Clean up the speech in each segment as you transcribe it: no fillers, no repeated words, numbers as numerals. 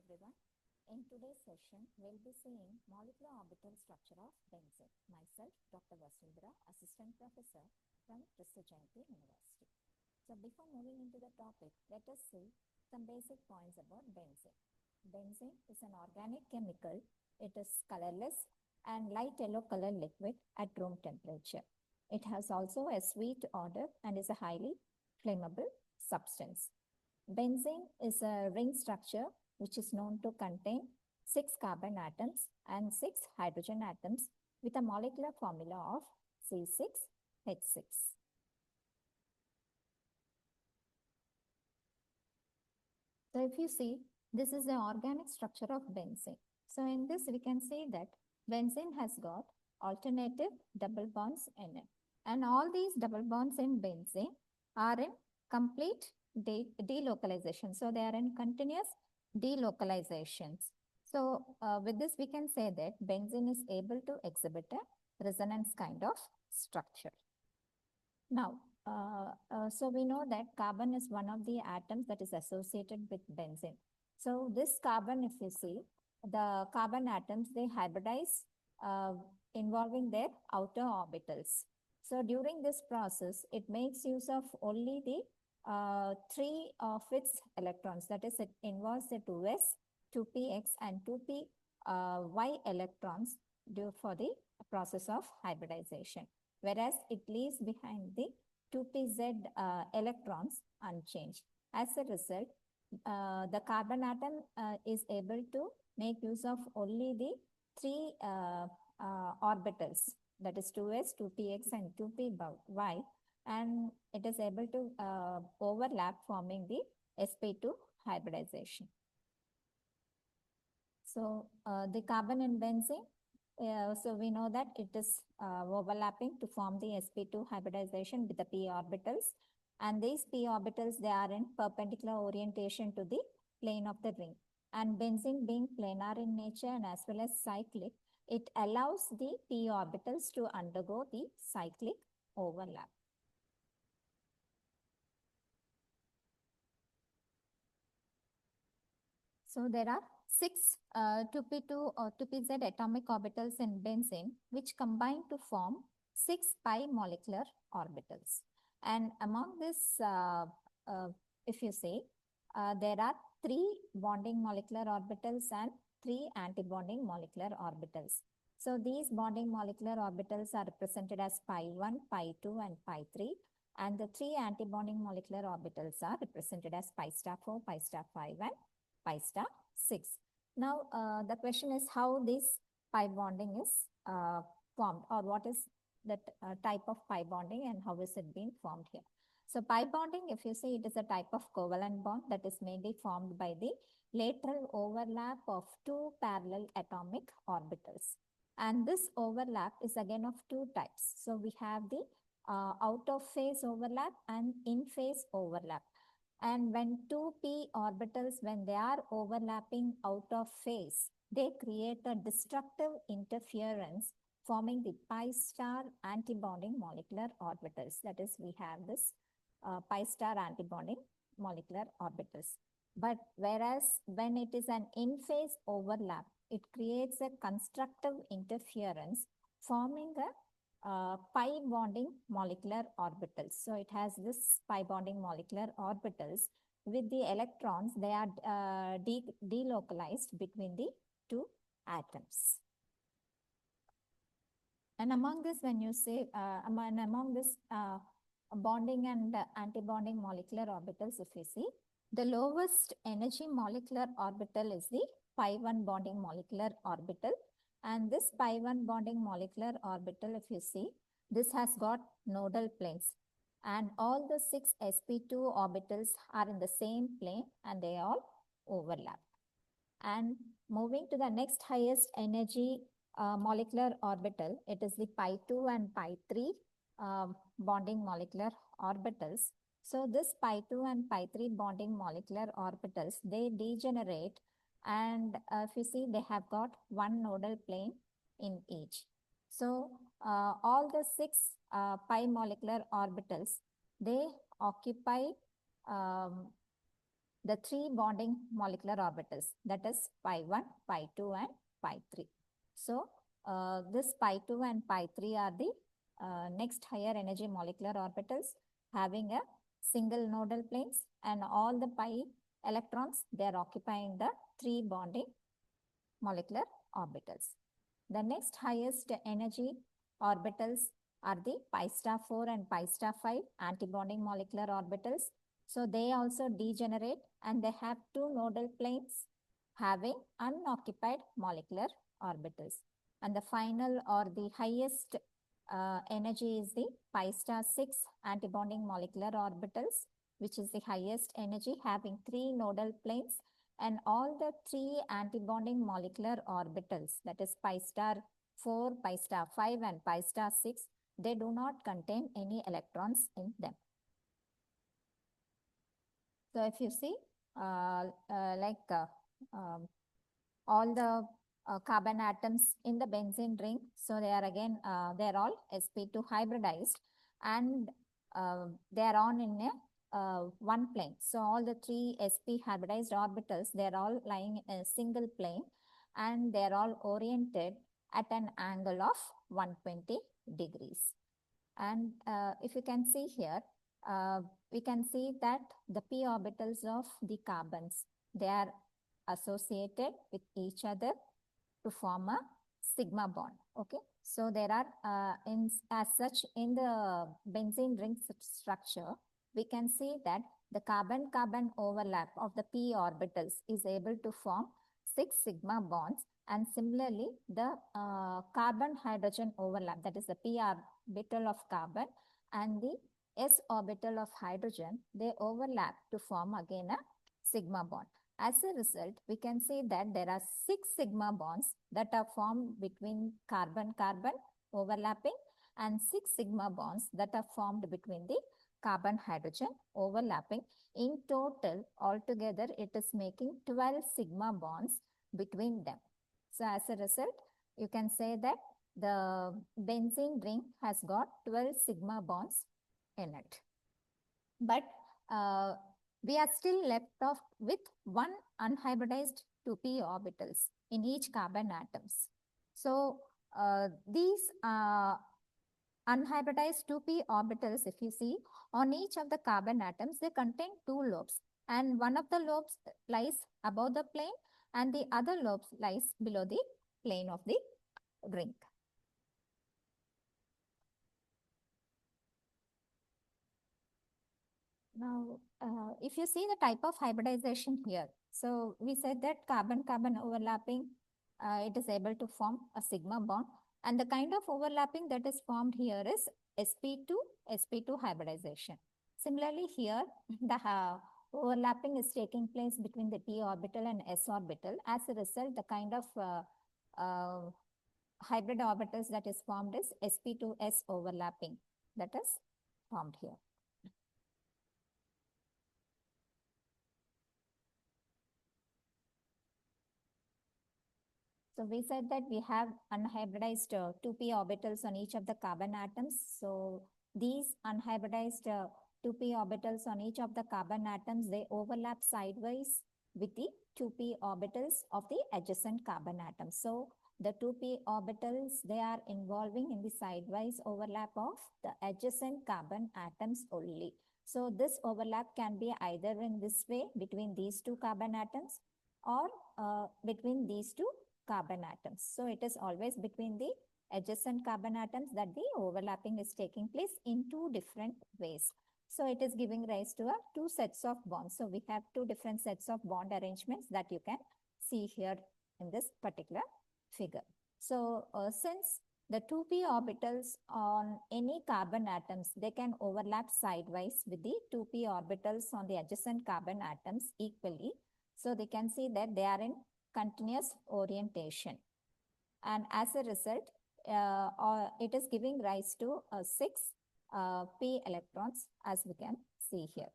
everyone. In today's session, we'll be seeing molecular orbital structure of benzene. Myself, Dr. Vasundhara, Assistant Professor from Jayanti University. So before moving into the topic, let us see some basic points about benzene. Benzene is an organic chemical. It is colorless and light yellow color liquid at room temperature. It has also a sweet odor and is a highly flammable substance. Benzene is a ring structure which is known to contain 6 carbon atoms and 6 hydrogen atoms with a molecular formula of C6H6. So if you see, this is the organic structure of benzene. So in this, we can say that benzene has got alternative double bonds in it. And all these double bonds in benzene are in complete delocalization. So they are in continuous delocalizations. So with this, we can say that benzene is able to exhibit a resonance kind of structure. Now, so we know that carbon is one of the atoms that is associated with benzene. So this carbon, if you see, the carbon atoms, they hybridize involving their outer orbitals. So during this process, it makes use of only the 3 of its electrons. That is, it involves the 2s, 2px and 2py electrons due for the process of hybridization, whereas it leaves behind the 2pz electrons unchanged. As a result, the carbon atom is able to make use of only the 3 orbitals, that is 2s, 2px and 2py, and it is able to overlap, forming the sp2 hybridization. So the carbon in benzene, so we know that it is overlapping to form the sp2 hybridization with the p orbitals, and these p orbitals, they are in perpendicular orientation to the plane of the ring. And benzene being planar in nature and as well as cyclic, it allows the p orbitals to undergo the cyclic overlap. So there are 6 2p2 or 2pz atomic orbitals in benzene, which combine to form 6 pi molecular orbitals. And among this, if you say, there are 3 bonding molecular orbitals and 3 antibonding molecular orbitals. So these bonding molecular orbitals are represented as pi1, pi2 and pi3. And the 3 antibonding molecular orbitals are represented as pi star 4, pi star 5 and pi star 6. Now, the question is how this pi bonding is formed, or what is that type of pi bonding and how is it being formed here. So pi bonding, if you see, it is a type of covalent bond that is mainly formed by the lateral overlap of 2 parallel atomic orbitals. And this overlap is again of 2 types. So we have the out of phase overlap and in phase overlap. And when 2p orbitals, when they are overlapping out of phase, they create a destructive interference, forming the pi star antibonding molecular orbitals. That is, we have this pi star antibonding molecular orbitals. But whereas when it is an in-phase overlap, it creates a constructive interference, forming a pi bonding molecular orbitals. So it has this pi bonding molecular orbitals with the electrons, they are delocalized between the 2 atoms. And among this, when you say, among this bonding and antibonding molecular orbitals, if you see, the lowest energy molecular orbital is the pi1 bonding molecular orbital. And this pi1 bonding molecular orbital, if you see, this has got nodal planes. And all the 6 sp2 orbitals are in the same plane and they all overlap. And moving to the next highest energy molecular orbital, it is the pi2 and pi3 bonding molecular orbitals. So this pi2 and pi3 bonding molecular orbitals, they degenerate, and if you see, they have got 1 nodal plane in each. So all the 6 pi molecular orbitals, they occupy the three bonding molecular orbitals, that is pi 1, pi 2, and pi 3. So this pi 2 and pi 3 are the next higher energy molecular orbitals having a single nodal planes, and all the pi electrons, they are occupying the three bonding molecular orbitals. The next highest energy orbitals are the pi star 4 and pi star 5 antibonding molecular orbitals. So they also degenerate and they have two nodal planes having unoccupied molecular orbitals. And the final or the highest energy is the pi star 6 antibonding molecular orbitals, which is the highest energy having three nodal planes, and all the three antibonding molecular orbitals, that is pi star 4, pi star 5, and pi star 6, they do not contain any electrons in them. So if you see, all the carbon atoms in the benzene ring, so they are again, they are all sp2 hybridized, and they are on in a one plane. So all the three sp hybridized orbitals, they are all lying in a single plane, and they are all oriented at an angle of 120 degrees. And if you can see here, we can see that the p orbitals of the carbons, they are associated with each other to form a sigma bond. Okay, so there are as such in the benzene ring structure, we can see that the carbon-carbon overlap of the p orbitals is able to form 6 sigma bonds, and similarly the carbon-hydrogen overlap, that is the p orbital of carbon and the s orbital of hydrogen, they overlap to form again a sigma bond. As a result, we can see that there are 6 sigma bonds that are formed between carbon-carbon overlapping, and 6 sigma bonds that are formed between the carbon-hydrogen overlapping. In total, altogether, it is making 12 sigma bonds between them. So as a result, you can say that the benzene ring has got 12 sigma bonds in it. But we are still left off with one unhybridized 2p orbitals in each carbon atoms. So these unhybridized 2p orbitals, if you see, on each of the carbon atoms, they contain two lobes, and one of the lobes lies above the plane and the other lobes lies below the plane of the ring. Now, if you see the type of hybridization here, so we said that carbon-carbon overlapping, it is able to form a sigma bond, and the kind of overlapping that is formed here is sp2 hybridization. Similarly here, the overlapping is taking place between the p orbital and s orbital. As a result, the kind of hybrid orbitals that is formed is sp2s overlapping that is formed here. So we said that we have unhybridized 2p orbitals on each of the carbon atoms. So these unhybridized 2p orbitals on each of the carbon atoms, they overlap sideways with the 2p orbitals of the adjacent carbon atoms. So the 2p orbitals, they are involving in the sidewise overlap of the adjacent carbon atoms only. So this overlap can be either in this way between these two carbon atoms, or between these two carbon atoms. So it is always between the adjacent carbon atoms that the overlapping is taking place in two different ways. So it is giving rise to two sets of bonds. So we have two different sets of bond arrangements that you can see here in this particular figure. So since the 2p orbitals on any carbon atoms, they can overlap sidewise with the 2p orbitals on the adjacent carbon atoms equally. So they can see that they are in continuous orientation, and as a result, it is giving rise to 6 p electrons, as we can see here.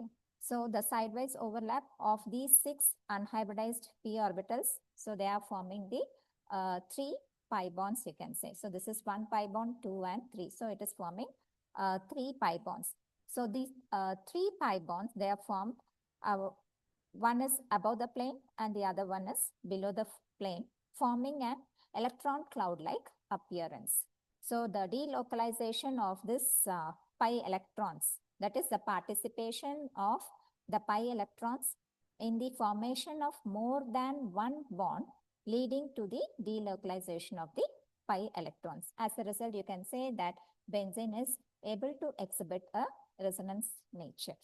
Okay. So the sidewise overlap of these 6 unhybridized p orbitals, so they are forming the 3 pi bonds, you can say. So this is 1 pi bond, 2 and 3. So it is forming 3 pi bonds. So these 3 pi bonds, they are formed one is above the plane and the other one is below the plane, forming an electron cloud-like appearance. So the delocalization of this pi electrons, that is the participation of the pi electrons in the formation of more than one bond, leading to the delocalization of the pi electrons. As a result, you can say that benzene is able to exhibit a resonance nature.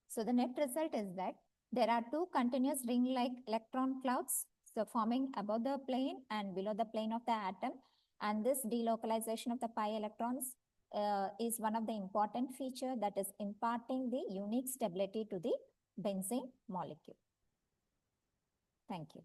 So the net result is that there are two continuous ring-like electron clouds, so forming above the plane and below the plane of the atom. And this delocalization of the pi electrons is one of the important features that is imparting the unique stability to the benzene molecule. Thank you.